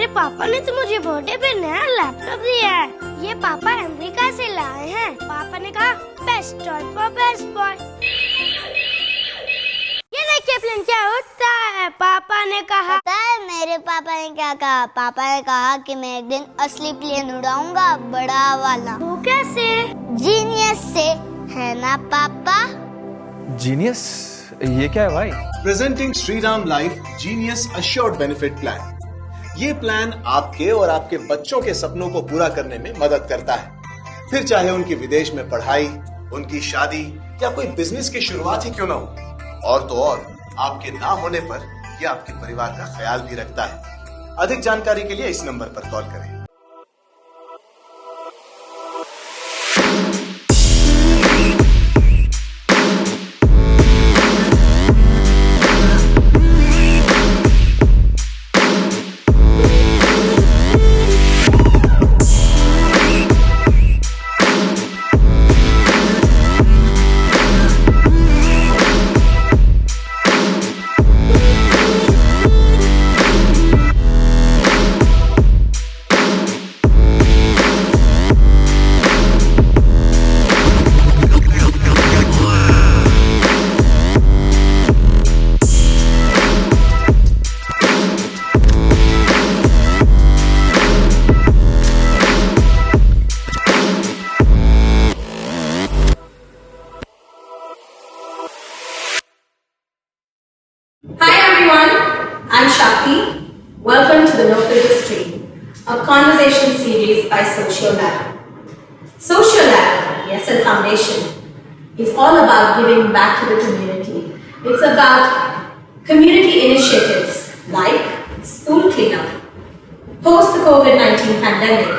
मेरे पापा ने तो मुझे बर्थडे पे नया लैपटॉप दिया है। ये पापा अमेरिका से लाए हैं। पापा ने कहा best toy for best boy. ये देखिए प्लेन क्या उड़ता है। पापा ने कहा, पता है मेरे पापा ने क्या कहा? पापा ने कहा कि मैं एक दिन असली प्लेन उड़ाऊंगा, बड़ा वाला। वो कैसे? जीनियस से, है ना पापा? जीनियस? ये क्या है भाई? Presenting Shriram life genius assured benefit plan. ये प्लान आपके और आपके बच्चों के सपनों को पूरा करने में मदद करता है। फिर चाहे उनकी विदेश में पढ़ाई, उनकी शादी या कोई बिजनेस की शुरुआत ही क्यों ना हो। और तो और आपके ना होने पर यह आपके परिवार का ख्याल भी रखता है। अधिक जानकारी के लिए इस नंबर पर कॉल करें। Hi everyone, I'm Shakti. Welcome to the NoFilter stream, a conversation series by Socio Ladder. Socio Ladder, the SL Foundation, is all about giving back to the community. It's about community initiatives like school cleanup. Post the COVID-19 pandemic,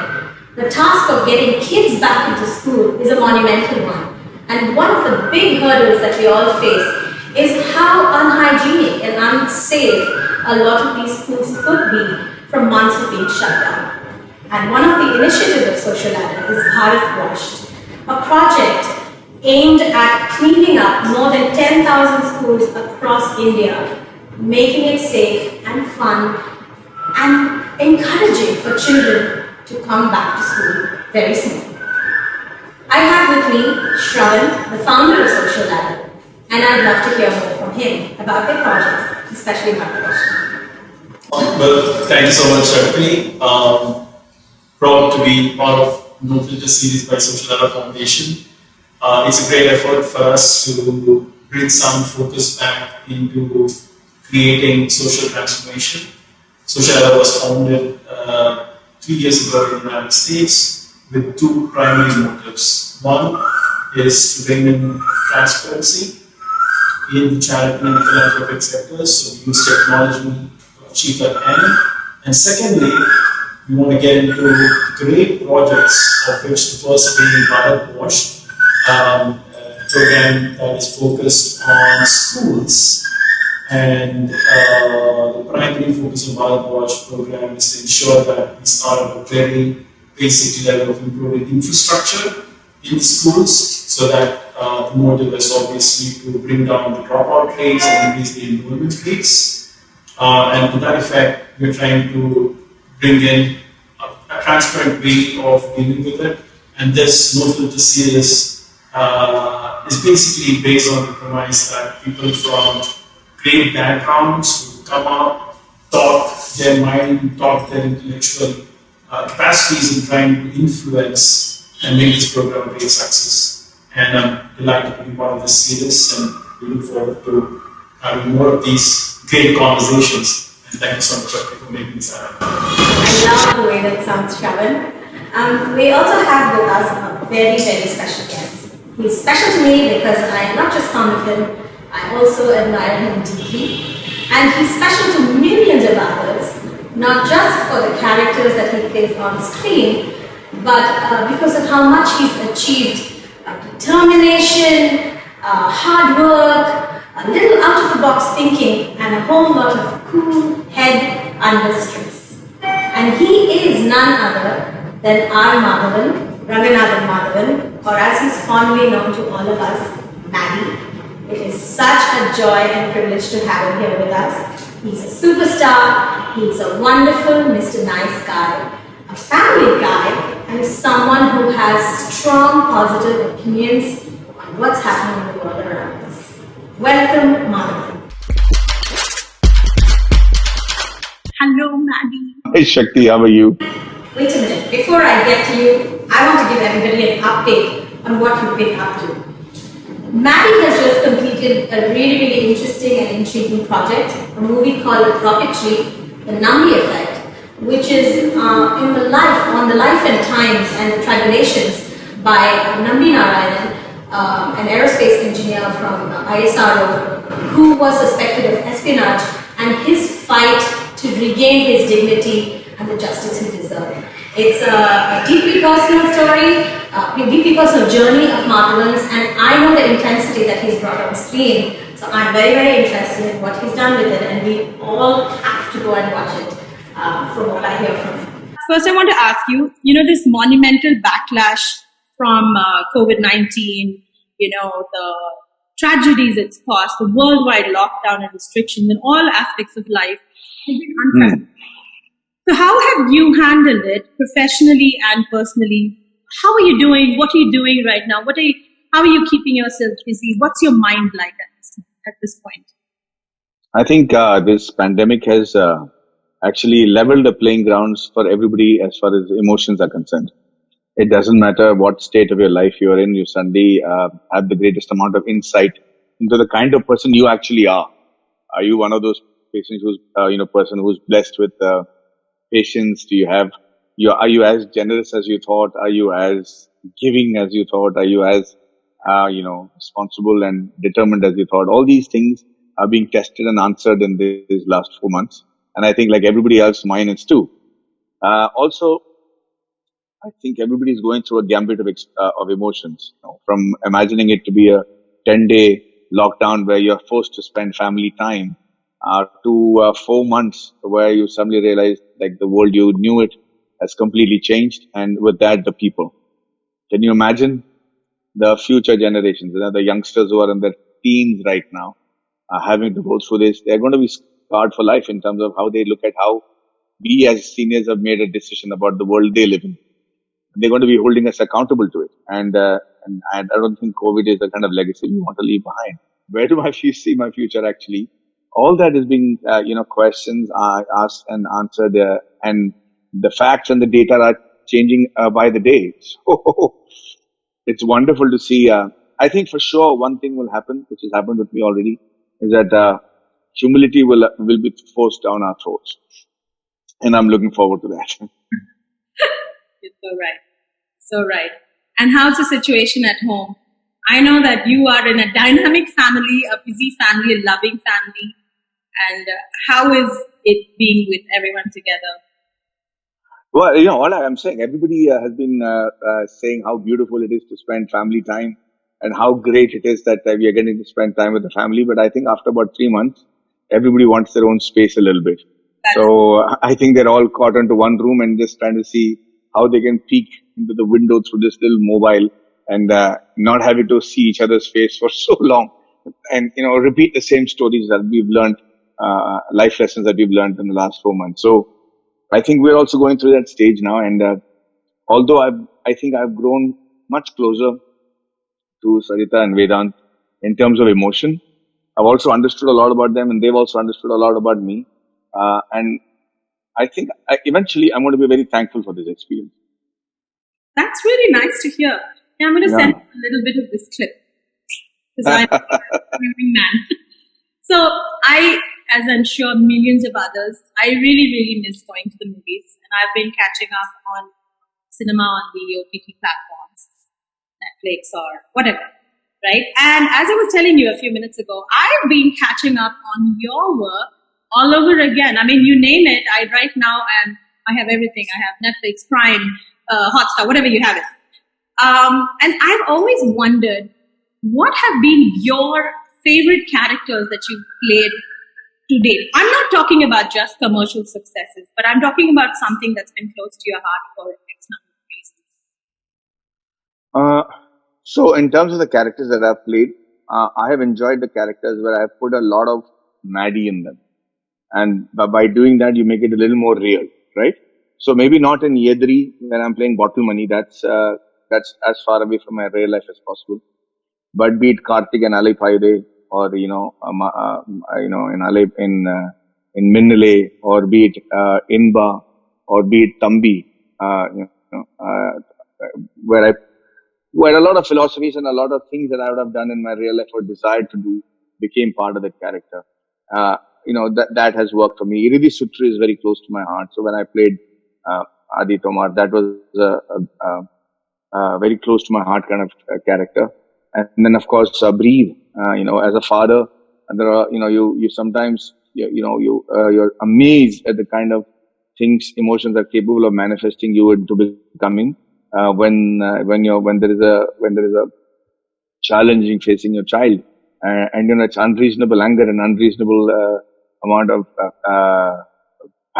the task of getting kids back into school is a monumental one. And one of the big hurdles that we all face is how unhygienic and unsafe a lot of these schools could be from months of being shut down. And one of the initiatives of SocioLadder is Bharat Washed, a project aimed at cleaning up more than 10,000 schools across India, making it safe and fun and encouraging for children to come back to school very soon. I have with me Shravan, the founder of SocioLadder, and I'd love to hear more from him about their projects, especially Bharat Washed. Well, thank you so much, Shakti. Proud to be part of NoFilter series by SocioLadder Foundation. It's a great effort for us to bring some focus back into creating social transformation. SocioLadder was founded 3 years ago in the United States with two primary motives. One is to bring in transparency in the charity and philanthropic sectors, so we use technology to achieve that end. And secondly, we want to get into great projects, of which the first being Bharat Washed, a program that is focused on schools. And the primary focus of Bharat Washed program is to ensure that we start at a very basic level of improving infrastructure in the schools, so that the motive is obviously to bring down the dropout rates and increase the enrollment rates. And to that effect, we're trying to bring in a transparent way of dealing with it. And this NoFilter series is basically based on the premise that people from great backgrounds who come out, talk their mind, talk their intellectual capacities in trying to influence and make this program a great success. And I'm delighted to be part of this series, and we look forward to having more of these great conversations. And thank you so much, Shakti, for making this happen. I love the way that sounds, Shravan. We also have with us a very, very special guest. He's special to me because I not just fond of him, I also admire him deeply. And he's special to millions of others, not just for the characters that he plays on screen, but because of how much he's achieved. Determination, hard work, a little out-of-the-box thinking, and a whole lot of cool head under stress. And he is none other than R Madhavan, Madhavan, or as he's fondly known to all of us, Maddie. It is such a joy and privilege to have him here with us. He's a superstar, he's a wonderful Mr. Nice Guy, a family guy, and someone who has strong positive opinions on what's happening in the world around us. Welcome, Madhavan. Hello, Maddie. Hey Shakti, how are you? Wait a minute, before I get to you, I want to give everybody an update on what you've been up to. Maddie has just completed a really, really interesting and intriguing project, a movie called Rocketry, The Nambi Effect, which is on the life and times and the tribulations by Nambi Narayanan, an aerospace engineer from ISRO, who was suspected of espionage, and his fight to regain his dignity and the justice he deserved. It's a deeply personal story, a deeply personal journey of Madhavan's, and I know the intensity that he's brought on screen. So I'm very, very interested in what he's done with it, and we all have to go and watch it from what I hear from him. First, I want to ask you, this monumental backlash from COVID-19, the tragedies it's caused, the worldwide lockdown and restrictions in all aspects of life, has been unprecedented. So how have you handled it professionally and personally? How are you doing? What are you doing right now? How are you keeping yourself busy? What's your mind like at this point? I think this pandemic has actually leveled the playing grounds for everybody as far as emotions are concerned. It doesn't matter what state of your life you're in, you suddenly have the greatest amount of insight into the kind of person you actually are. Are you one of those patients person who's blessed with patience? Are you as generous as you thought? Are you as giving as you thought? Are you as, responsible and determined as you thought? All these things are being tested and answered in these last 4 months. And I think like everybody else, mine is too. Also, I think everybody is going through a gambit of emotions, from imagining it to be a 10-day lockdown where you're forced to spend family time, to 4 months where you suddenly realize like the world you knew it has completely changed, and with that the people. Can you imagine the future generations, the youngsters who are in their teens right now, having to go through this? They're going to be scarred for life in terms of how they look at how we as seniors have made a decision about the world they live in. They're going to be holding us accountable to it, and I don't think COVID is the kind of legacy we want to leave behind. Where do I see my future actually? All that is being, questions are asked and answered, and the facts and the data are changing by the day. So it's wonderful to see. I think for sure one thing will happen, which has happened with me already, is that humility will be forced down our throats, and I'm looking forward to that. You're so right. And how's the situation at home? I know that you are in a dynamic family, a busy family, a loving family. And how is it being with everyone together? Well, all I'm saying, everybody has been saying how beautiful it is to spend family time and how great it is that we are getting to spend time with the family. But I think after about 3 months, everybody wants their own space a little bit. So I think they're all caught into one room and just trying to see how they can peek into the window through this little mobile and not having to see each other's face for so long and, repeat the same stories that we've learned, life lessons that we've learned in the last 4 months. So I think we're also going through that stage now. And although I think I've grown much closer to Sarita and Vedant in terms of emotion, I've also understood a lot about them and they've also understood a lot about me. And I think eventually I'm going to be very thankful for this experience. That's really nice to hear. Yeah, I'm going to send a little bit of this clip because I'm a moving man. So as I'm sure millions of others, I really, really miss going to the movies, and I've been catching up on cinema on the OTT platforms, Netflix or whatever, right? And as I was telling you a few minutes ago, I've been catching up on your work all over again. I mean, you name it. Right now I have everything. I have Netflix, Prime, Hotstar, whatever you have it. And I've always wondered, what have been your favorite characters that you've played to date? I'm not talking about just commercial successes, but I'm talking about something that's been close to your heart for X number of reasons. So in terms of the characters that I've played, I have enjoyed the characters where I have put a lot of Maddie in them. And by doing that, you make it a little more real, right? So maybe not in Yedri when I'm playing Bottle Money. That's as far away from my real life as possible. But be it Karthik and Ali Payude, or in Ali in Minnale, or be it Inba, or be it Tambi, where a lot of philosophies and a lot of things that I would have done in my real life or desired to do became part of that character. That has worked for me. Iridi Sutri is very close to my heart. So when I played Adi Tomar, that was very close to my heart kind of character. And then of course Breathe. As a father, and there are you sometimes you're amazed at the kind of things emotions are capable of manifesting you into becoming when there is a challenging facing your child, and it's unreasonable anger and unreasonable amount of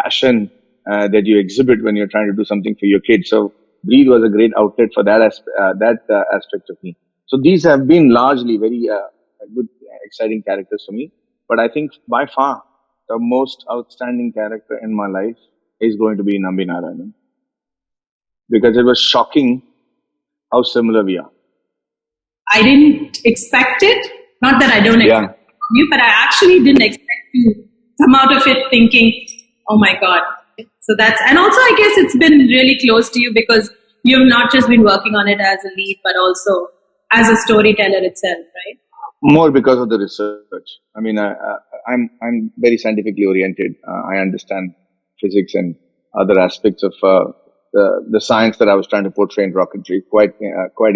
passion that you exhibit when you're trying to do something for your kid. So Breathe was a great outlet for that aspect of me. So these have been largely very good, exciting characters for me. But I think by far the most outstanding character in my life is going to be Nambi Narayanan, because it was shocking how similar we are. I didn't expect it. Not that I don't expect it from you, but I actually didn't expect to come out of it thinking, oh my God. So and also I guess it's been really close to you because you've not just been working on it as a lead, but also as a storyteller itself, right? More because of the research. I mean, I'm very scientifically oriented. I understand physics and other aspects of the science that I was trying to portray in rocketry quite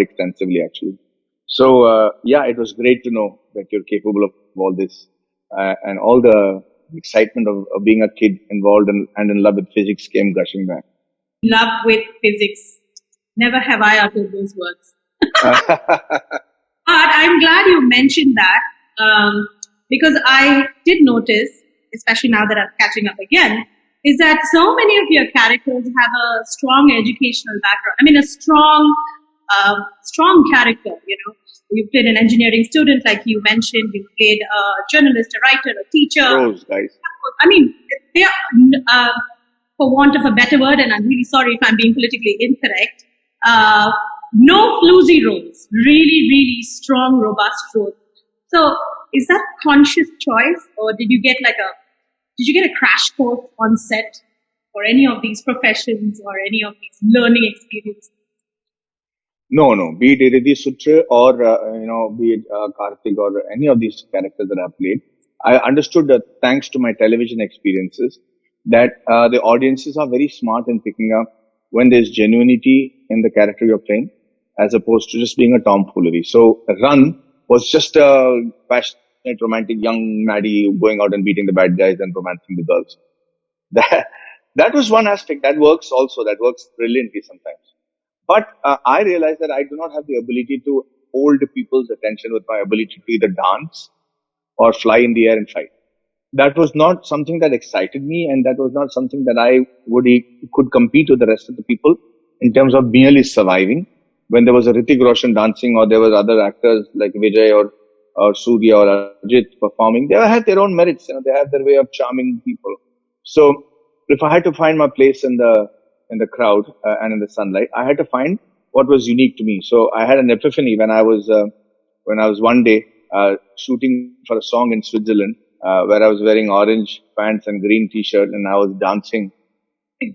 extensively, actually. So it was great to know that you're capable of all this, and all the excitement of being a kid involved and in love with physics came gushing back. Love with physics. Never have I uttered those words. But I'm glad you mentioned that, because I did notice, especially now that I'm catching up again, is that so many of your characters have a strong educational background. I mean, a strong character, You played an engineering student, like you mentioned. You played a journalist, a writer, a teacher. Pros, guys. I mean, they are, for want of a better word, and I'm really sorry if I'm being politically incorrect, no floozy roles. Really, really strong, robust roles. So, is that conscious choice, or did you get a crash course on set for any of these professions or any of these learning experiences? No. Be it Iridi Sutre or, be it Karthik or any of these characters that I've played, I understood that thanks to my television experiences that the audiences are very smart in picking up when there's genuinity in the character you're playing, as opposed to just being a tomfoolery. So Run was just a passionate, romantic young Maddie going out and beating the bad guys and romancing the girls. That was one aspect that works also. That works brilliantly sometimes. But I realized that I do not have the ability to hold people's attention with my ability to either dance or fly in the air and fight. That was not something that excited me, and that was not something that I could compete with the rest of the people in terms of merely surviving. When there was a Hrithik Roshan dancing, or there was other actors like Vijay or Surya or Ajit performing, they had their own merits. They had their way of charming people. So if I had to find my place in the crowd and in the sunlight, I had to find what was unique to me. So I had an epiphany when I was one day shooting for a song in Switzerland, where I was wearing orange pants and green t-shirt, and I was dancing.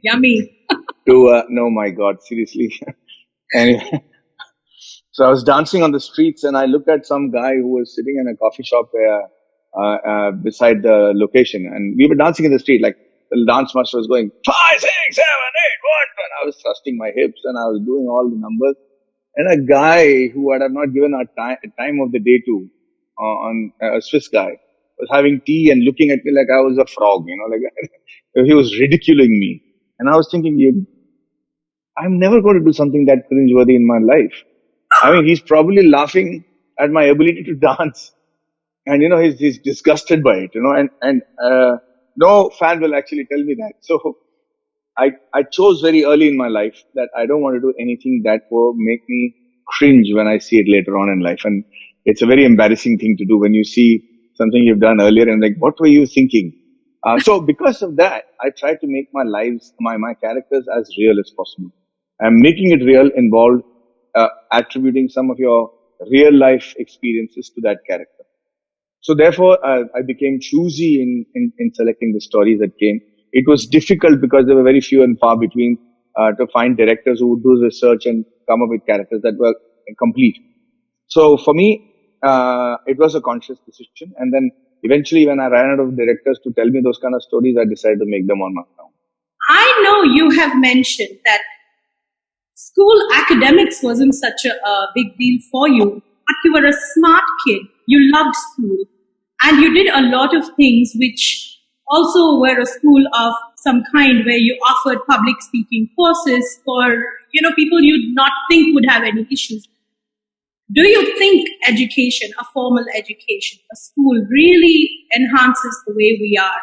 Yummy. No, my God, seriously. Anyway, so I was dancing on the streets, and I looked at some guy who was sitting in a coffee shop beside the location, and we were dancing in the street. Like the dance master was going 5, 6, 7, 8, 1, and I was thrusting my hips and I was doing all the numbers. And a guy who I had not given a time of the day to, on a Swiss guy, was having tea and looking at me like I was a frog, like he was ridiculing me. And I was thinking, I'm never going to do something that cringeworthy in my life. I mean, he's probably laughing at my ability to dance, and he's disgusted by it, and no fan will actually tell me that. So I chose very early in my life that I don't want to do anything that will make me cringe when I see it later on in life. And It's a very embarrassing thing to do when you see something you've done earlier and like, what were you thinking? So because of that, I try to make my lives, my characters as real as possible. And making it real involved attributing some of your real life experiences to that character. So therefore, I became choosy in selecting the stories that came. It was difficult because there were very few and far between to find directors who would do research and come up with characters that were complete. So for me, it was a conscious decision. And then eventually when I ran out of directors to tell me those kind of stories, I decided to make them on my own. I know you have mentioned that school academics wasn't such a big deal for you, but you were a smart kid. You loved school and you did a lot of things which also were a school of some kind where you offered public speaking courses for, people you'd not think would have any issues. Do you think education, a formal education, a school really enhances the way we are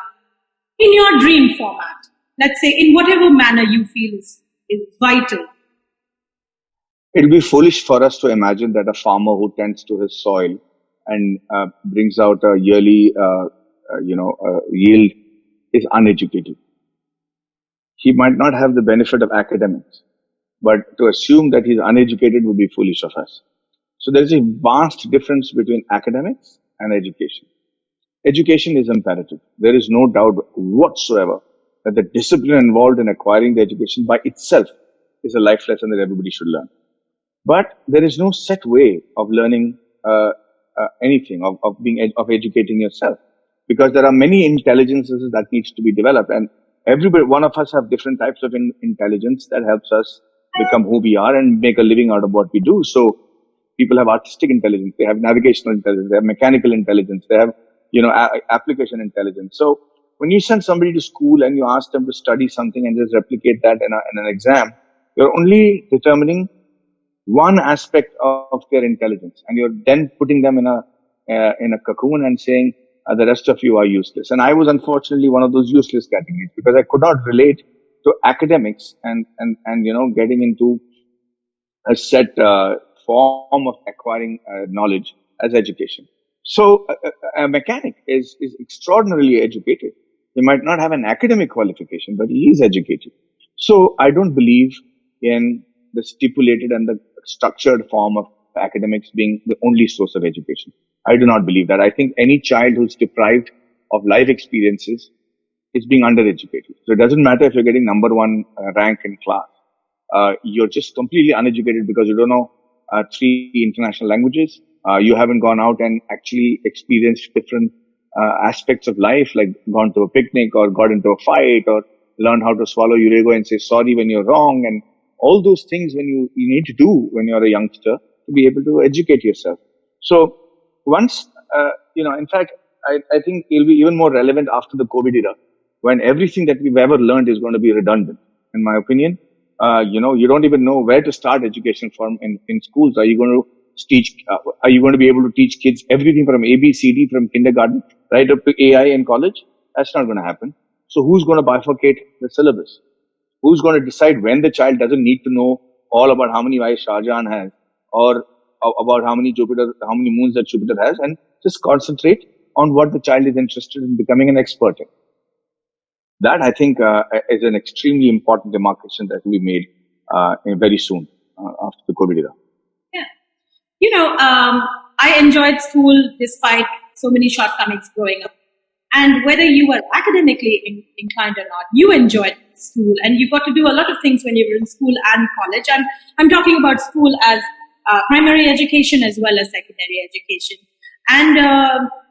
in your dream format? Let's say in whatever manner you feel is vital. It'll be foolish for us to imagine that a farmer who tends to his soil and brings out a yearly, yield is uneducated. He might not have the benefit of academics, but to assume that he's uneducated would be foolish of us. So there is a vast difference between academics and education. Education is imperative. There is no doubt whatsoever that the discipline involved in acquiring the education by itself is a life lesson that everybody should learn. But there is no set way of learning anything, of educating yourself, because there are many intelligences that needs to be developed, and one of us have different types of intelligence that helps us become who we are and make a living out of what we do. So people have artistic intelligence, they have navigational intelligence, they have mechanical intelligence, they have application intelligence. So when you send somebody to school and you ask them to study something and just replicate that in an exam, you're only determining one aspect of their intelligence, and you're then putting them in a cocoon and saying the rest of you are useless. And I was unfortunately one of those useless categories because I could not relate to academics and getting into a set form of acquiring knowledge as education. So a mechanic is extraordinarily educated. He might not have an academic qualification, but he is educated. So I don't believe in the stipulated and the structured form of academics being the only source of education. I do not believe that. I think any child who's deprived of life experiences is being undereducated. So it doesn't matter if you're getting number one rank in class. You're just completely uneducated because you don't know 3 international languages. You haven't gone out and actually experienced different aspects of life, like gone to a picnic or got into a fight or learned how to swallow your ego and say sorry when you're wrong, and all those things when you need to do when you're a youngster to be able to educate yourself. So once, in fact, I think it'll be even more relevant after the COVID era, when everything that we've ever learned is going to be redundant, in my opinion. You don't even know where to start education from in schools. Are you going to be able to teach kids everything from ABCD from kindergarten right up to AI in college? That's not going to happen. So who's going to bifurcate the syllabus? Who's going to decide when the child doesn't need to know all about how many wives Shah Jahan has or about how many moons that Jupiter has, and just concentrate on what the child is interested in becoming an expert in? That, I think, is an extremely important demarcation that will be made very soon after the COVID era. Yeah. I enjoyed school despite so many shortcomings growing up. And whether you were academically inclined or not, you enjoyed school and you got to do a lot of things when you were in school and college. And I'm talking about school as primary education as well as secondary education. And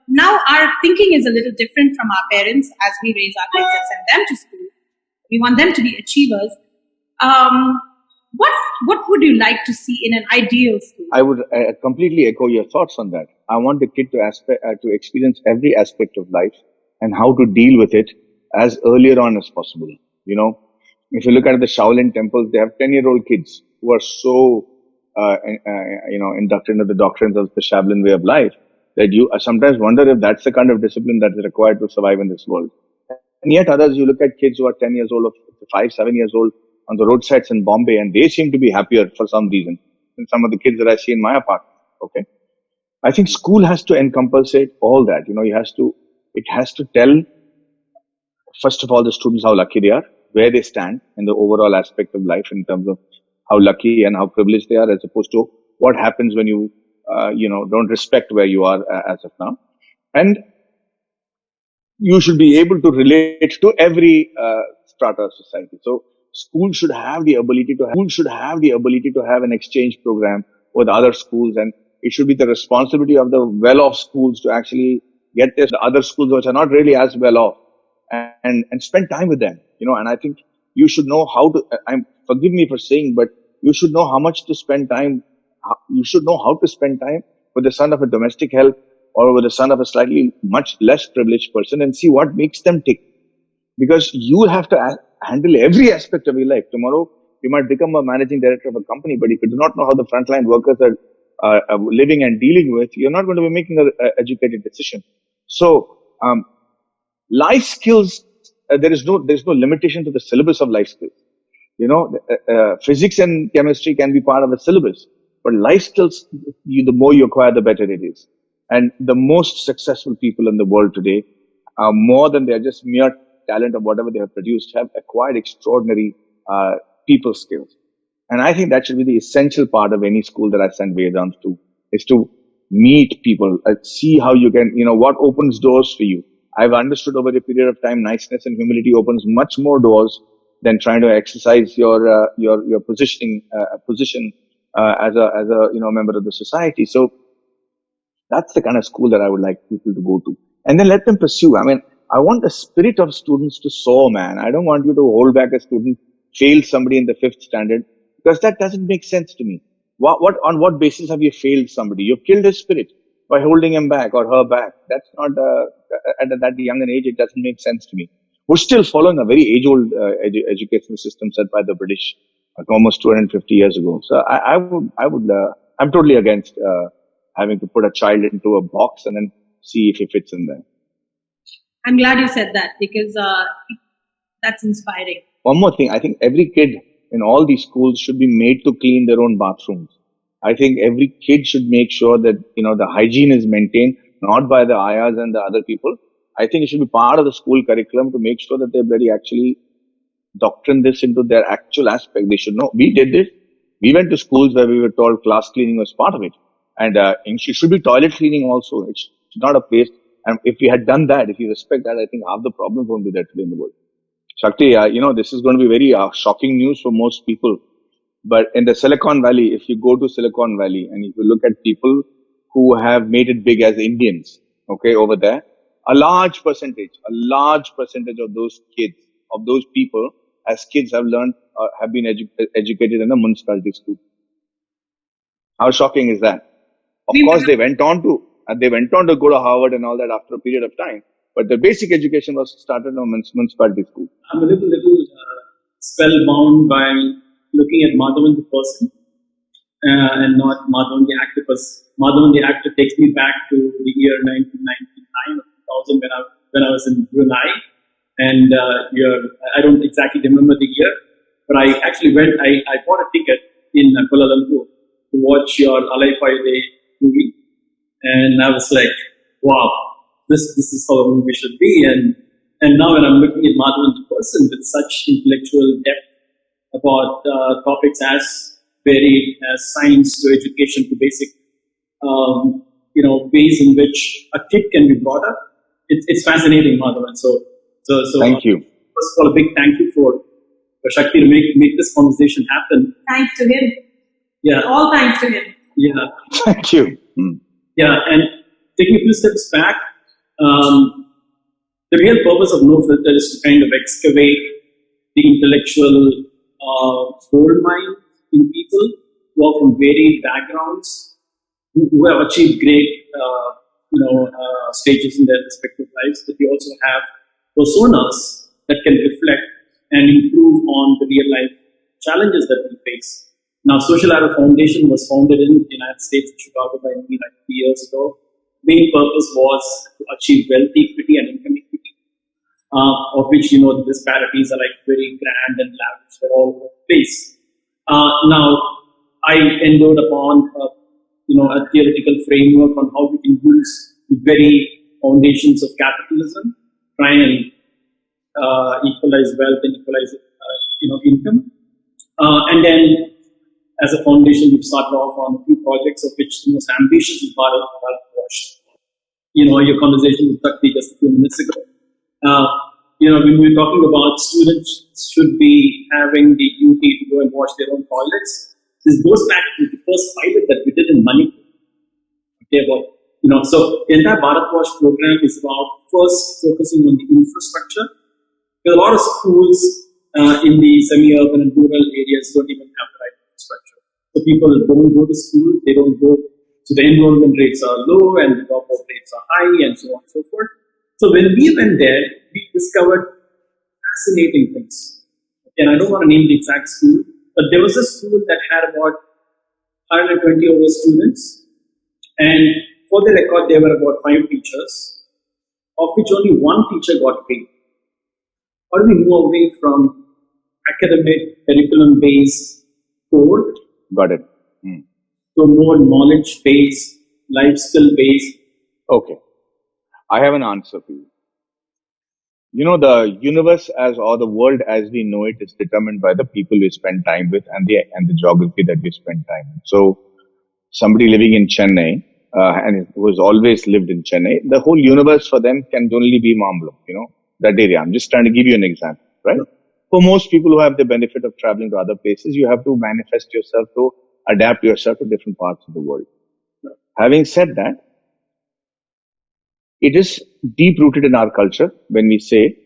now our thinking is a little different from our parents as we raise our kids and send them to school. We want them to be achievers. What would you like to see in an ideal school? I would completely echo your thoughts on that. I want the kid to experience every aspect of life and how to deal with it as earlier on as possible. If you look at the Shaolin temples, they have 10-year-old kids who are so, inducted into the doctrines of the Shaolin way of life that you sometimes wonder if that's the kind of discipline that is required to survive in this world. And yet others, you look at kids who are 10 years old or 5, 7 years old on the roadsides in Bombay, and they seem to be happier for some reason than some of the kids that I see in my apartment. Okay. I think school has to encompass all that. It has to tell, first of all, the students how lucky they are, where they stand in the overall aspect of life in terms of how lucky and how privileged they are, as opposed to what happens when you, don't respect where you are as of now. And you should be able to relate to every strata of society. So school should have the ability to have an exchange program with other schools, and it should be the responsibility of the well-off schools to actually get the other schools which are not really as well off and spend time with them. And I think you should know how to. Forgive me for saying, but you should know how much to spend time. You should know how to spend time with the son of a domestic help or with the son of a slightly much less privileged person and see what makes them tick. Because you have to handle every aspect of your life. Tomorrow, you might become a managing director of a company, but if you do not know how the frontline workers are living and dealing with, you're not going to be making an educated decision. So, life skills, there's no limitation to the syllabus of life skills. Physics and chemistry can be part of a syllabus, but life skills, the more you acquire, the better it is. And the most successful people in the world today, more than they're just mere talent of whatever they have produced, have acquired extraordinary people skills. And I think that should be the essential part of any school that I send Vedant to, is to meet people, see how you can, what opens doors for you. I've understood over a period of time, niceness and humility opens much more doors than trying to exercise your position as a member of the society. So that's the kind of school that I would like people to go to, and then let them pursue. I want the spirit of students to soar, man. I don't want you to hold back a student, fail somebody in the 5th standard, because that doesn't make sense to me. On what basis have you failed somebody? You've killed his spirit by holding him back or her back. That's not, at that young an age, it doesn't make sense to me. We're still following a very age-old educational system set by the British almost 250 years ago. So I'm totally against having to put a child into a box and then see if he fits in there. I'm glad you said that, because that's inspiring. One more thing, I think every kid in all these schools should be made to clean their own bathrooms. I think every kid should make sure that, the hygiene is maintained, not by the ayahs and the other people. I think it should be part of the school curriculum to make sure that they very actually doctrine this into their actual aspect. They should know. We did this. We went to schools where we were told class cleaning was part of it. And it should be toilet cleaning also. It's not a place. And if we had done that, if you respect that, I think half the problems won't be there today in the world. Shakti, this is going to be very shocking news for most people. But in the Silicon Valley, if you go to Silicon Valley and if you look at people who have made it big as Indians, okay, over there, a large percentage of those kids, of those people, as kids have learned, have been educated in a municipality school. How shocking is that? Of course, they went on to go to Harvard and all that after a period of time. But the basic education was started in a municipality school. I'm a little spellbound by looking at Madhavan the person and not Madhavan the actor, because Madhavan the actor takes me back to the year 1999 or 2000 when I was in Brunei. And I don't exactly remember the year, but I actually I bought a ticket in Kuala Lumpur to watch your Alai Paide movie. And I was like, wow, this is how a movie should be. And now when I'm looking at Madhavan the person with such intellectual depth about topics as varied as science to education to basic, ways in which a kid can be brought up, it's fascinating, Madhavan. So thank you. First of all, a big thank you for Shakti to make this conversation happen. Thanks to him. Yeah. All thanks to him. Yeah. Thank you. Yeah, and taking a few steps back, the real purpose of NoFilter is to kind of excavate the intellectual gold mine in people who are from varied backgrounds, who have achieved great, stages in their respective lives, but they also have personas that can reflect and improve on the real life challenges that we face. Now, SocioLadder Foundation was founded in the United States, in Chicago, by me like 3 years ago. Main purpose was to achieve wealth equity and income equity, of which, the disparities are like very grand and lavish. They're all over the place. Now, I endured upon a a theoretical framework on how we can use the very foundations of capitalism, try and equalize wealth and equalize, income. And then, as a foundation, we've started off on a few projects, of which the most ambitious is Bharat Wash. Your conversation with Shakti just a few minutes ago. When we're talking about students should be having the duty to go and wash their own toilets, this goes back to the first pilot that we did in Manipur. Okay, so the entire Bharat Wash program is about first focusing on the infrastructure. There are a lot of schools in the semi-urban and rural areas don't even have the right infrastructure. So people don't go to school, they don't go. So the enrollment rates are low and the dropout rates are high and so on and so forth. So when we went there, we discovered fascinating things. And I don't want to name the exact school, but there was a school that had about 120 over students. And for the record, there were about 5 teachers, of which only 1 teacher got paid. How do we move away from academic, curriculum-based code? Got it. To more knowledge-based, life skill-based? Okay. I have an answer for you. The universe or the world as we know it is determined by the people we spend time with and the geography that we spend time with. So somebody living in Chennai, and who has always lived in Chennai, the whole universe for them can only be Mamlam, that area. I'm just trying to give you an example, right? For most people who have the benefit of traveling to other places, you have to manifest yourself to adapt yourself to different parts of the world. Having said that, it is deep rooted in our culture when we say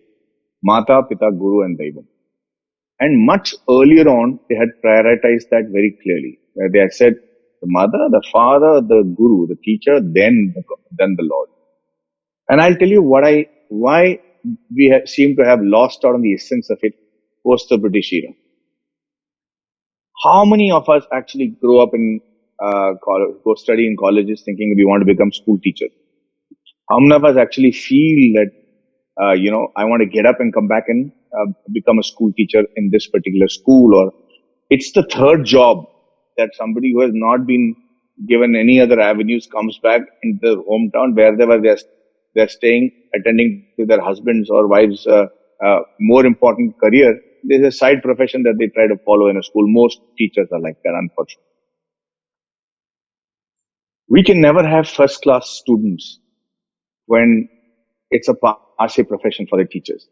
Mata, Pita, Guru and Daivam. And much earlier on, they had prioritized that very clearly, where they had said the mother, the father, the guru, the teacher, then the Lord. And I'll tell you why we seem to have lost out on the essence of it post the British era. How many of us actually grow up in go study in colleges thinking we want to become school teachers? How many of us actually feel that, I want to get up and come back and become a school teacher in this particular school? Or it's the third job that somebody who has not been given any other avenues comes back in their hometown, wherever they're staying, attending to their husbands or wives' more important career. There's a side profession that they try to follow in a school. Most teachers are like that, unfortunately. We can never have first-class students when it's a passe profession for the teachers.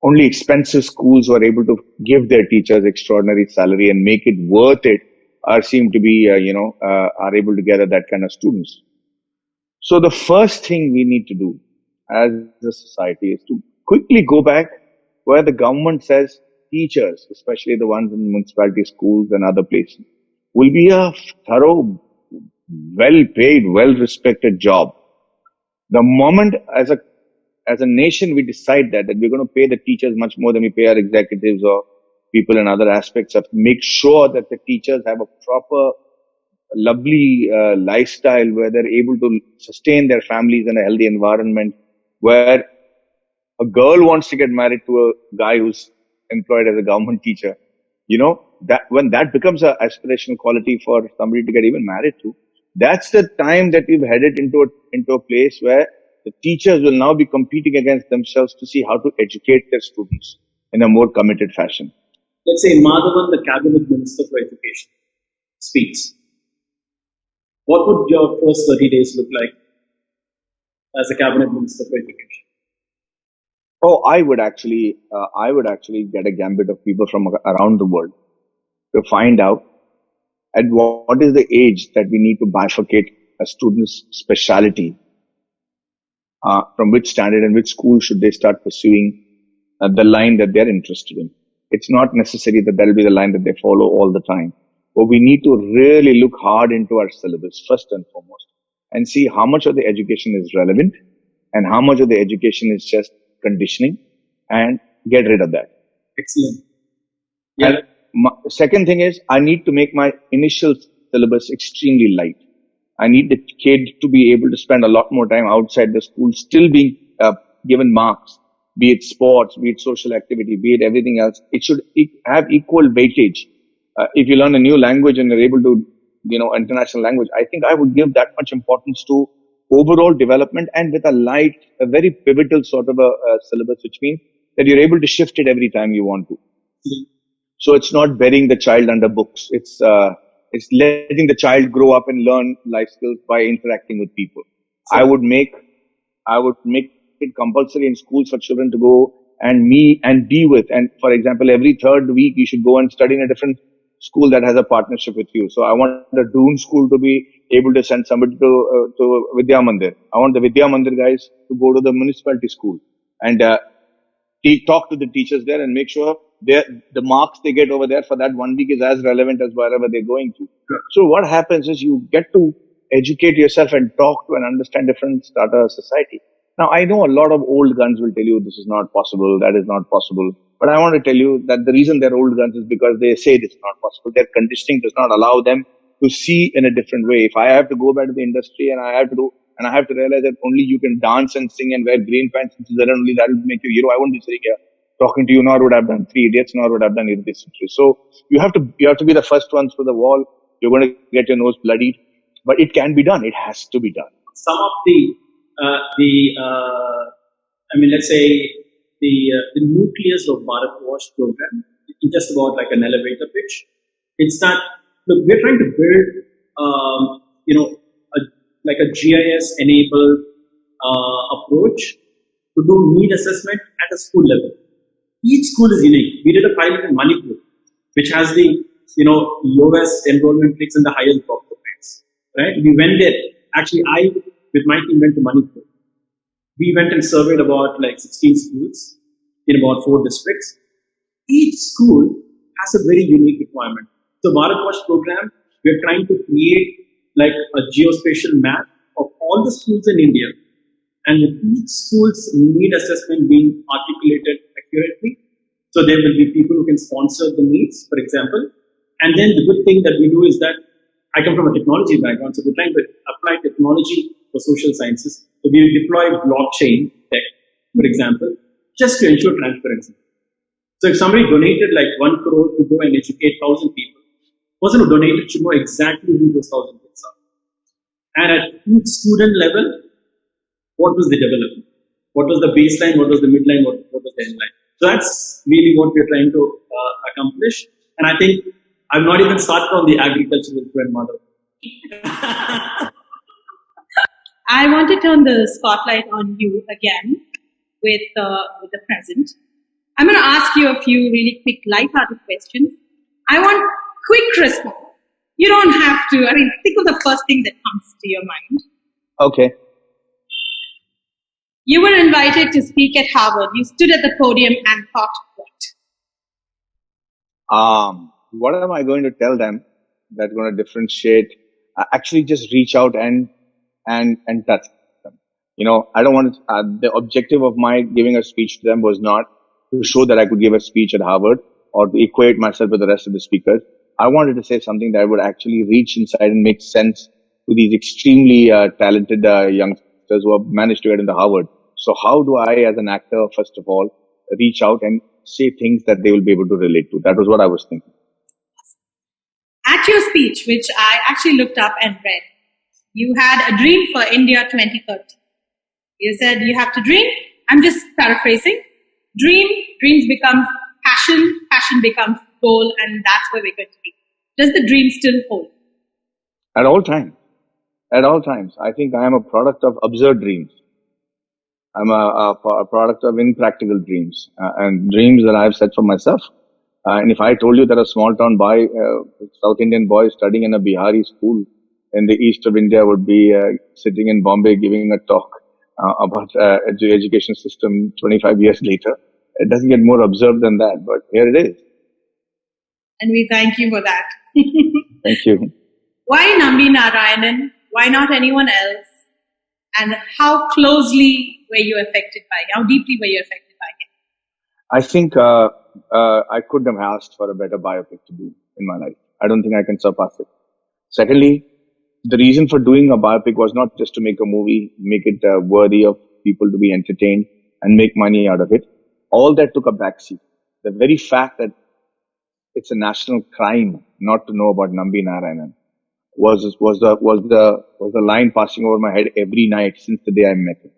Only expensive schools who are able to give their teachers extraordinary salary and make it worth it seem to be, are able to gather that kind of students. So the first thing we need to do as a society is to quickly go back where the government says teachers, especially the ones in municipality schools and other places, will be a thorough, well-paid, well-respected job. The moment as a nation we decide that we're going to pay the teachers much more than we pay our executives or people in other aspects of, make sure that the teachers have a proper, lovely lifestyle where they're able to sustain their families in a healthy environment, where a girl wants to get married to a guy who's employed as a government teacher, that when that becomes an aspirational quality for somebody to get even married to, that's the time that we've headed into a place where the teachers will now be competing against themselves to see how to educate their students in a more committed fashion. Let's say Madhavan, the cabinet minister for education, speaks. What would your first 30 days look like as a cabinet minister for education? Oh, I would actually get a gambit of people from around the world to find out at what is the age that we need to bifurcate a student's speciality, from which standard and which school should they start pursuing the line that they're interested in. It's not necessary that will be the line that they follow all the time. But we need to really look hard into our syllabus first and foremost and see how much of the education is relevant and how much of the education is just conditioning, and get rid of that. Excellent. Yeah. And second thing is, I need to make my initial syllabus extremely light. I need the kid to be able to spend a lot more time outside the school, still being given marks, be it sports, be it social activity, be it everything else. It should have equal weightage. If you learn a new language and you're able to international language. I think I would give that much importance to overall development, and with a very pivotal sort of a syllabus, which means that you're able to shift it every time you want to. So it's not burying the child under books. It's letting the child grow up and learn life skills by interacting with people. I would make it compulsory in schools for children to go and meet and be with. And for example, every third week you should go and study in a different school that has a partnership with you. So I want the Doon school to be able to send somebody to Vidya Mandir. I want the Vidya Mandir guys to go to the municipality school and talk to the teachers there and make sure the marks they get over there for that 1 week is as relevant as wherever they're going to. Sure. So what happens is you get to educate yourself and talk to and understand different strata of society. Now, I know a lot of old guns will tell you this is not possible, that is not possible. But I want to tell you that the reason they're old guns is because they say it's not possible. Their conditioning does not allow them to see in a different way. If I have to go back to the industry and I have to realize that only you can dance and sing and wear green pants, and only that will make you a hero, I won't be sitting here talking to you, nor would I have done Three Idiots, nor would I have done this. So you have to be the first ones to the wall. You're going to get your nose bloodied, but it can be done. It has to be done. Some of let's say the nucleus of Bharat Wash program is just about like an elevator pitch. It's that, look, we're trying to build, a GIS enabled approach to do need assessment at a school level. Each school is unique. We did a pilot in Manipur, which has the lowest enrollment rates and the highest drop rates. Right? We went there. Actually, I with my team went to Manipur. We went and surveyed about 16 schools in about 4 districts. Each school has a very unique requirement. So Bharat Wash program, we're trying to create a geospatial map of all the schools in India, and with each school's need assessment being articulated accurately. So there will be people who can sponsor the needs, for example. And then the good thing that we do is that I come from a technology background, so we're trying to apply technology for social sciences. So we deploy blockchain tech, for example, just to ensure transparency. So if somebody donated 1 crore to go and educate 1,000 people, the person who donated should know exactly who those 1,000 kids are. And at each student level, what was the development? What was the baseline? What was the midline? What was the endline? So that's really what we're trying to accomplish. And I think I've not even started on the agricultural grandmother. I want to turn the spotlight on you again with the present. I'm going to ask you a few really quick, light-hearted questions. I want quick response. You don't have to. Think of the first thing that comes to your mind. Okay. You were invited to speak at Harvard. You stood at the podium and thought what? What am I going to tell them that's going to differentiate? Actually, just reach out and touch them. I don't want to, the objective of my giving a speech to them was not to show that I could give a speech at Harvard or to equate myself with the rest of the speakers. I wanted to say something that would actually reach inside and make sense to these extremely talented youngsters who have managed to get into Harvard. So how do I, as an actor, first of all, reach out and say things that they will be able to relate to? That was what I was thinking. At your speech, which I actually looked up and read, you had a dream for India 2030. You said you have to dream. I'm just paraphrasing. Dreams become passion, passion becomes goal, and that's where we're going to be. Does the dream still hold? At all times. At all times. I think I am a product of absurd dreams. I'm a product of impractical dreams and dreams that I've set for myself. And if I told you that a small town boy, South Indian boy studying in a Bihari school in the east of India would be sitting in Bombay giving a talk about the education system 25 years later, it doesn't get more absurd than that, but here it is. And we thank you for that. Thank you. Why Nambi Narayanan? Why not anyone else? And how closely were you affected by him? How deeply were you affected by him? I think I couldn't have asked for a better biopic to do in my life. I don't think I can surpass it. Secondly, the reason for doing a biopic was not just to make a movie, make it worthy of people to be entertained and make money out of it. All that took a backseat. The very fact that it's a national crime not to know about Nambi Narayanan was the line passing over my head every night since the day I met him.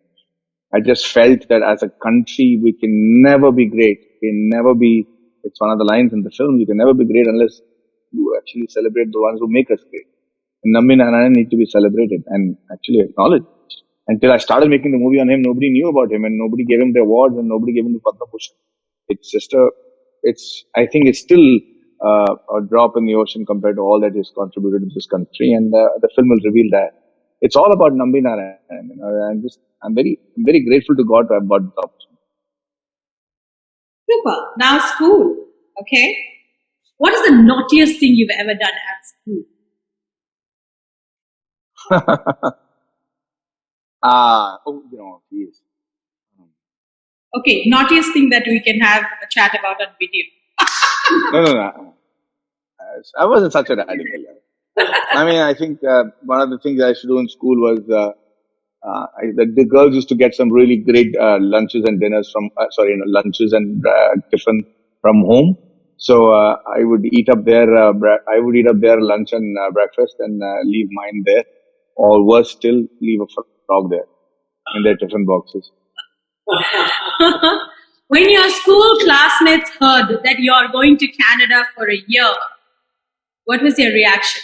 I just felt that as a country, we can never be great. We can never be, it's one of the lines in the film, you can never be great unless you actually celebrate the ones who make us great. And Nambi Narayan need to be celebrated and actually acknowledged. Until I started making the movie on him, nobody knew about him and nobody gave him the awards and nobody gave him the Padma Bhushan. It's just I think it's still a drop in the ocean compared to all that he's contributed to this country, and the film will reveal that. It's all about Nambi Narayan. I'm very grateful to God to have got the opportunity. Super. Now school. Okay. What is the naughtiest thing you've ever done at school? Geez. Okay, naughtiest thing that we can have a chat about on video. No. I wasn't such a radical. I mean, I think one of the things I used to do in school was the girls used to get some really great lunches and dinners lunches and tiffin from home. So I would eat up their lunch and breakfast and leave mine there, or worse still, leave a frog there in their tiffin boxes. When your school classmates heard that you are going to Canada for a year, what was your reaction?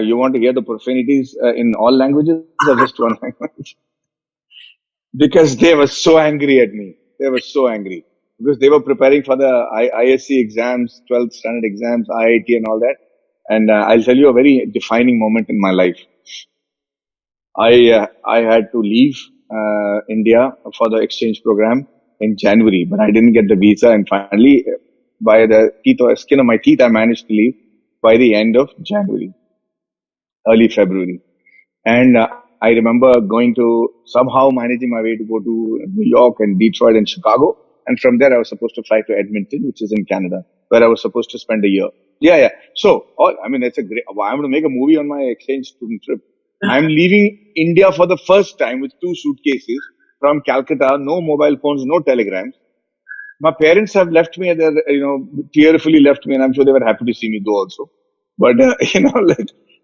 You want to hear the profanities in all languages or just one language? Because they were so angry at me. They were so angry. Because they were preparing for the ISC exams, 12th standard exams, IIT and all that. And I'll tell you a very defining moment in my life. I had to leave India for the exchange program in January, but I didn't get the visa. And finally, by the skin of my teeth, I managed to leave by the end of January, early February. And I remember somehow managing my way to go to New York and Detroit and Chicago. And from there, I was supposed to fly to Edmonton, which is in Canada, where I was supposed to spend a year. Yeah. So, it's I'm going to make a movie on my exchange student trip. I'm leaving India for the first time with 2 suitcases from Calcutta, no mobile phones, no telegrams. My parents have left me, tearfully left me, and I'm sure they were happy to see me go also. But,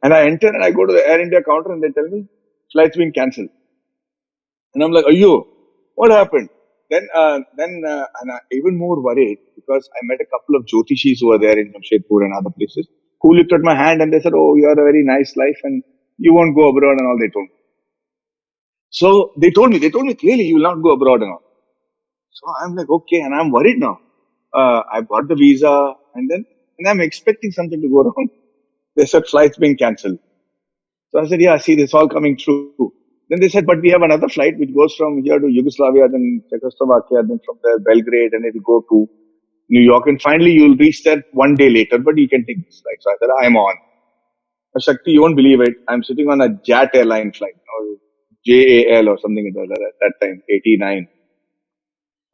and I enter and I go to the Air India counter and they tell me, flight's been cancelled. And I'm like, ayyo, what happened? Then I'm even more worried because I met a couple of Jyotishis who were there in Jamshedpur and other places who looked at my hand and they said, oh, you had a very nice life and you won't go abroad and all, they told me. So they told me clearly you will not go abroad and all. So I'm like, okay, and I'm worried now. I bought the visa and I'm expecting something to go wrong. They said flight's being cancelled. So I said, yeah, see, this all coming true. Then they said, but we have another flight which goes from here to Yugoslavia, then Czechoslovakia, then from there Belgrade, and it will go to New York. And finally, you'll reach there one day later, but you can take this flight. So I said, I'm on. Shakti, you won't believe it. I'm sitting on a JAT airline flight, JAL or something at that time, 89.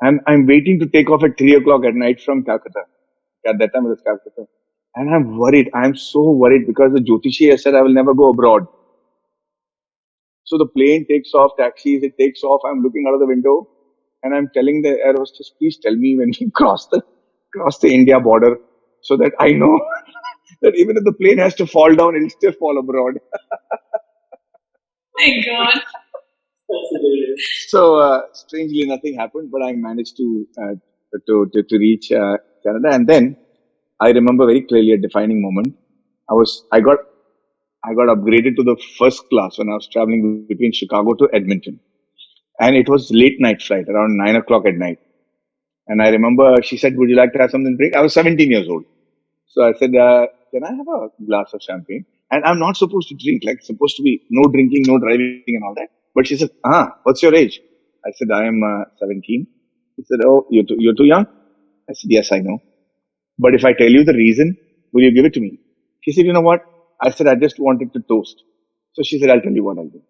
I'm waiting to take off at 3 o'clock at night from Calcutta. At that time it was Calcutta. And I'm worried. I'm so worried because the Jyotishi has said I will never go abroad. So the plane takes off, taxis, it takes off. I'm looking out of the window and I'm telling the air hostess, please tell me when we cross the India border so that I know that even if the plane has to fall down, it'll still fall abroad. My God. So, strangely nothing happened, but I managed to reach Canada. And then I remember very clearly a defining moment. I got upgraded to the first class when I was traveling between Chicago to Edmonton. And it was late night flight, around 9 o'clock at night. And I remember she said, would you like to have something to drink? I was 17 years old. So I said, can I have a glass of champagne? And I'm not supposed to drink, like supposed to be no drinking, no driving and all that. But she said, what's your age? I said, I am 17. She said, oh, you're too young? I said, yes, I know. But if I tell you the reason, will you give it to me? She said, you know what? I said, I just wanted to toast. So she said, I'll tell you what I'll do.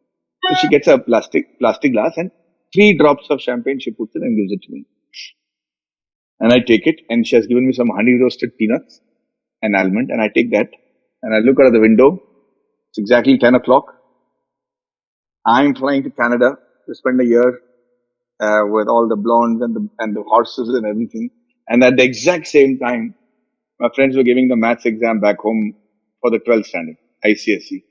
So she gets a plastic glass and 3 drops of champagne she puts in and gives it to me. And I take it and she has given me some honey roasted peanuts and almond and I take that and I look out of the window. It's exactly 10 o'clock. I'm flying to Canada to spend a year with all the blondes and the horses and everything. And at the exact same time, my friends were giving the maths exam back home for the 12th standard, ICSE.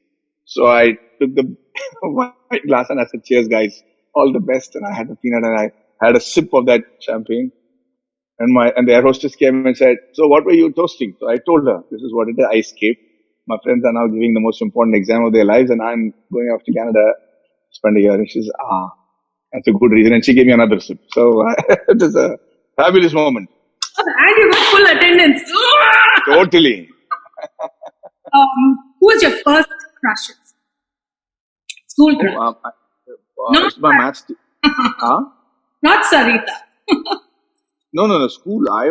So I took the white glass and I said, cheers guys, all the best. And I had the peanut and I had a sip of that champagne. And the air hostess came and said, so what were you toasting? So I told her, this is what it is. I escaped. My friends are now giving the most important exam of their lives and I'm going off to Canada to spend a year. And she says, that's a good reason. And she gave me another sip. So it is a fabulous moment. And you got full attendance. Totally. Who was your first crushes? School crush? It's my maths. Not Sarita. No. School. I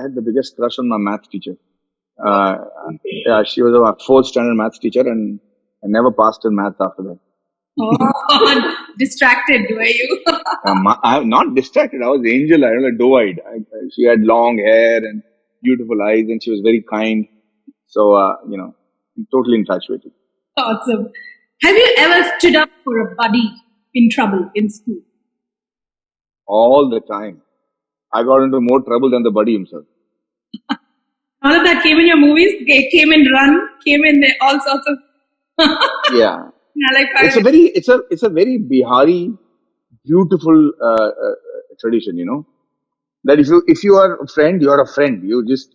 had the biggest crush on my maths teacher. She was a 4th standard maths teacher, and I never passed in maths after that. Oh, distracted were you? I'm not distracted. I was angel. I was like doe-eyed. She had long hair and beautiful eyes, and she was very kind. So, totally infatuated. Awesome. Have you ever stood up for a buddy in trouble in school? All the time. I got into more trouble than the buddy himself. All of that came in your movies? Came in Run? Came in all sorts of... Yeah. Like it's a very Bihari, beautiful tradition, that if you are a friend, you are a friend. You just,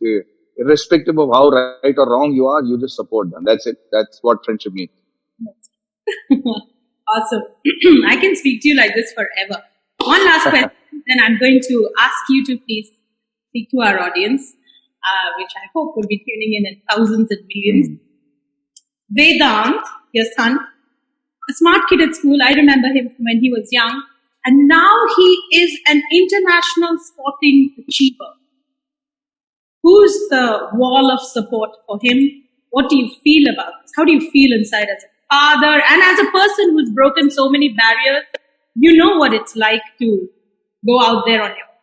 irrespective of how right or wrong you are, you just support them. That's it. That's what friendship means. Awesome. I can speak to you like this forever. One last question, then I'm going to ask you to please speak to our audience, which I hope will be tuning in thousands and millions. Vedant, your son, a smart kid at school. I remember him from when he was young. And now he is an international sporting achiever. Who's the wall of support for him? What do you feel about this? How do you feel inside as a father and as a person who's broken so many barriers? You know what it's like to go out there on your own.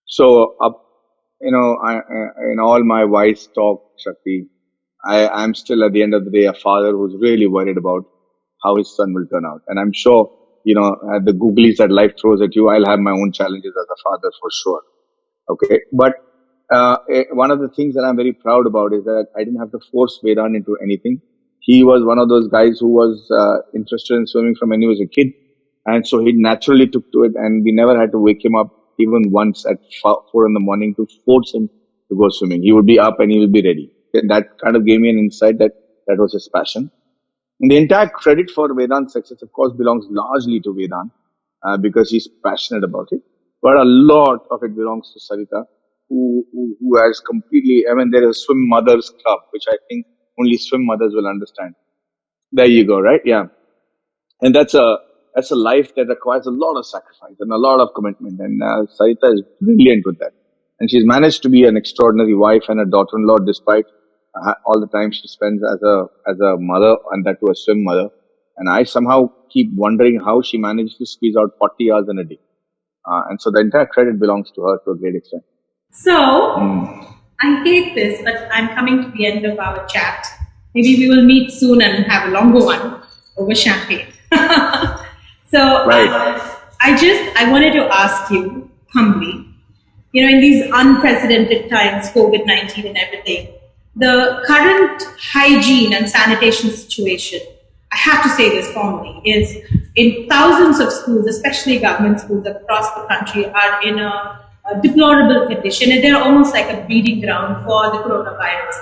So, in all my wise talk, Shakti, I'm still at the end of the day a father who's really worried about how his son will turn out. And I'm sure, the googlies that life throws at you, I'll have my own challenges as a father for sure. Okay. But, one of the things that I'm very proud about is that I didn't have to force Vedant into anything. He was one of those guys who was, interested in swimming from when he was a kid. And so he naturally took to it and we never had to wake him up even once at 4 a.m. to force him to go swimming. He would be up and he would be ready. That kind of gave me an insight that was his passion. And the entire credit for Vedant's success, of course, belongs largely to Vedant, because he's passionate about it. But a lot of it belongs to Sarita, who has completely, there is a swim mothers club, which I think only swim mothers will understand. There you go, right? Yeah. And that's a life that requires a lot of sacrifice and a lot of commitment. And Sarita is brilliant with that. And she's managed to be an extraordinary wife and a daughter-in-law despite all the time she spends as a mother, and that to a swim mother. And I somehow keep wondering how she managed to squeeze out 40 hours in a day. And so the entire credit belongs to her to a great extent. So, I hate this, but I'm coming to the end of our chat. Maybe we will meet soon and have a longer one over champagne. So, right. I wanted to ask you humbly, in these unprecedented times, COVID-19 and everything, the current hygiene and sanitation situation, I have to say this formally, is in thousands of schools, especially government schools across the country, are in a deplorable condition, and they're almost like a breeding ground for the coronavirus.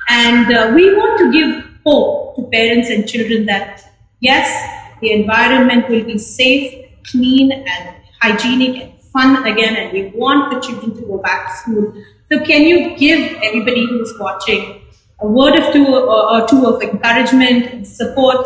And we want to give hope to parents and children that, yes, the environment will be safe, clean, and hygienic and fun again, and we want the children to go back to school. So can you give everybody who's watching a word or two of encouragement and support?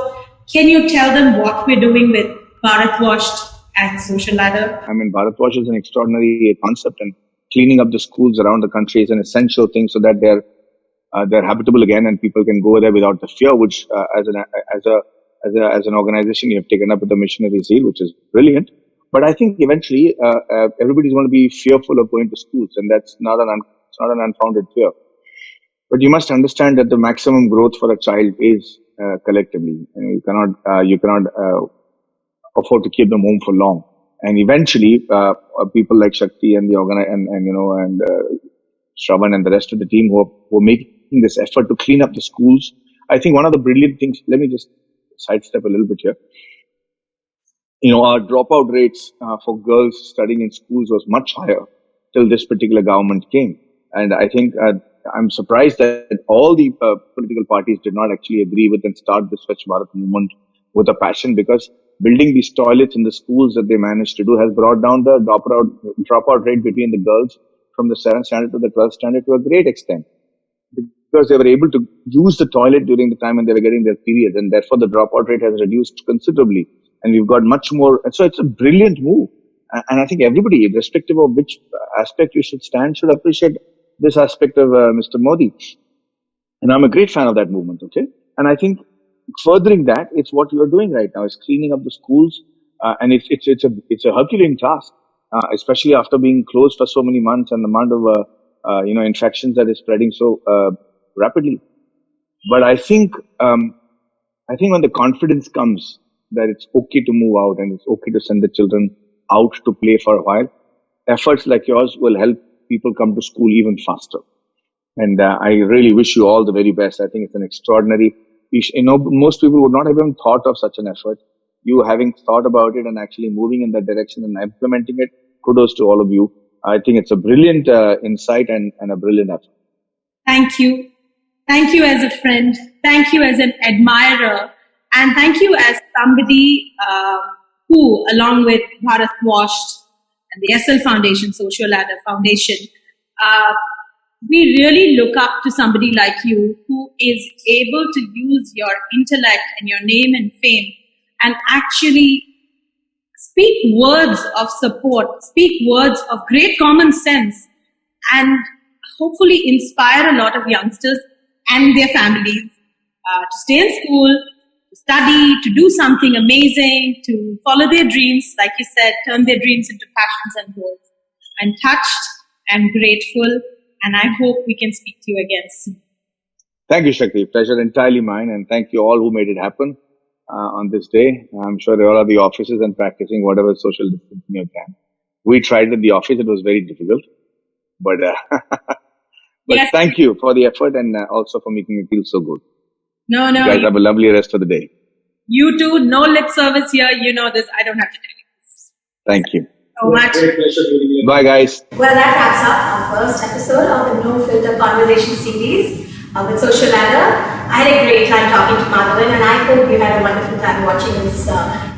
Can you tell them what we're doing with Bharat Washed and Social Ladder? Bharat Wash is an extraordinary concept, and cleaning up the schools around the country is an essential thing so that they're habitable again and people can go there without the fear, which as an organization you have taken up with the missionary zeal, which is brilliant. But I think eventually everybody's going to be fearful of going to schools, and that's not an unfounded fear. But you must understand that the maximum growth for a child is collectively. You cannot afford to keep them home for long. And eventually, people like Shakti and the and Shravan and the rest of the team who are making this effort to clean up the schools. I think one of the brilliant things, let me just sidestep a little bit here. Our dropout rates for girls studying in schools was much higher till this particular government came. And I think I'm surprised that all the political parties did not actually agree with and start the Swachh Bharat movement with a passion, because building these toilets in the schools that they managed to do has brought down the dropout rate between the girls from the 7th standard to the 12th standard to a great extent, because they were able to use the toilet during the time when they were getting their periods, and therefore the dropout rate has reduced considerably. And we've got much more. And so it's a brilliant move. And I think everybody, irrespective of which aspect you should stand, should appreciate this aspect of Mr. Modi. And I'm a great fan of that movement, okay? And I think furthering that, it's what you're doing right now, is cleaning up the schools. And it's a Herculean task, especially after being closed for so many months and the amount of, infections that is spreading so rapidly. But I think when the confidence comes that it's okay to move out and it's okay to send the children out to play for a while, efforts like yours will help people come to school even faster. And I really wish you all the very best. I think it's an extraordinary, most people would not have even thought of such an effort. You having thought about it and actually moving in that direction and implementing it, kudos to all of you. I think it's a brilliant insight and a brilliant effort. Thank you. Thank you as a friend. Thank you as an admirer. And thank you as somebody who, along with Bharat Washed and the SL Foundation, Socio Ladder Foundation, we really look up to somebody like you who is able to use your intellect and your name and fame and actually speak words of support, speak words of great common sense, and hopefully inspire a lot of youngsters and their families to stay in school, to study, to do something amazing, to follow their dreams, like you said, turn their dreams into passions and goals. I'm touched, I'm grateful, and I hope we can speak to you again soon. Thank you, Shakti. Pleasure entirely mine, and thank you all who made it happen on this day. I'm sure you're all at the offices and practicing whatever social distancing you can. We tried at the office. It was very difficult, but yes. Thank you for the effort and also for making me feel so good. No. You guys have a lovely rest of the day. You too. No lip service here. You know this. I don't have to tell you this. Thank you. So much. Bye, guys. Well, that wraps up our first episode of the NoFilter conversation series with Socio Ladder. I had a great time talking to Madhavan, and I hope you had a wonderful time watching this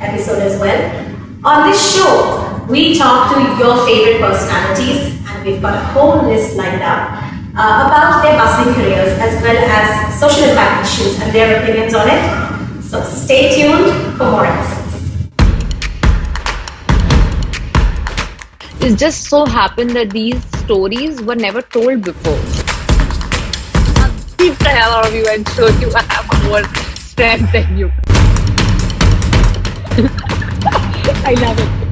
episode as well. On this show, we talk to your favorite personalities, and we've got a whole list lined up about their bustling careers as well as social impact issues and their opinions on it. So stay tuned for more episodes. It just so happened that these stories were never told before. I'll beat the hell out of you and show you I have more strength than you. I love it.